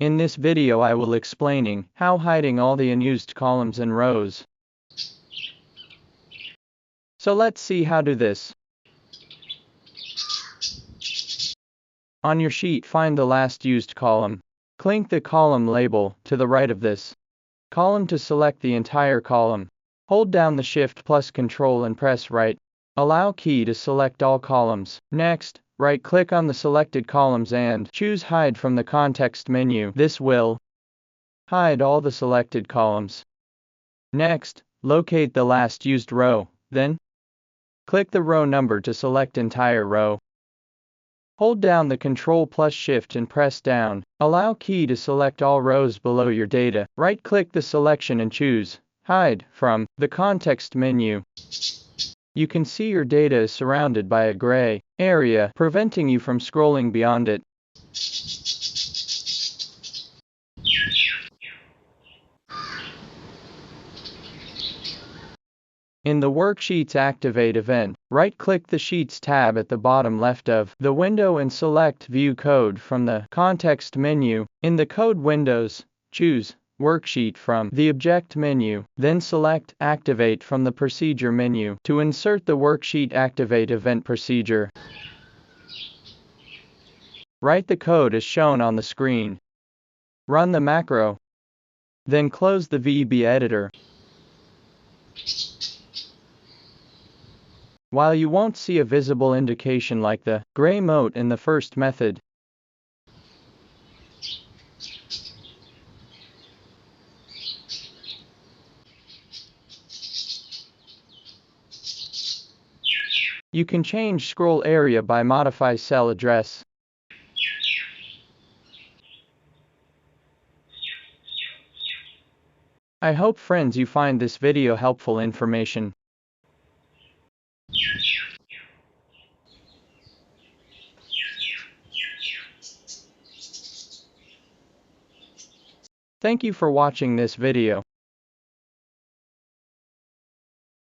In this video I will explaining how hiding all the unused columns and rows. So let's see how to do this. On your sheet, find the last used column. Click the column label to the right of this column to select the entire column. Hold down the Shift plus Control and press right. Allow key to select all columns. Next, right-click on the selected columns and choose Hide from the context menu. This will hide all the selected columns. Next, locate the last used row. Then, click the row number to select entire row. Hold down the Control plus Shift and press down. Allow key to select all rows below your data. Right-click the selection and choose Hide from the context menu. You can see your data is surrounded by a gray area, preventing you from scrolling beyond it. In the Worksheets Activate event, right-click the Sheets tab at the bottom left of the window and select View Code from the context menu. In the Code windows, choose Worksheet from the Object menu, then select Activate from the Procedure menu to insert the Worksheet Activate event procedure. Write the code as shown on the screen. Run the macro. Then close the VB editor. While you won't see a visible indication like the gray mote in the first method, you can change scroll area by modify cell address. I hope friends you find this video helpful information. Thank you for watching this video.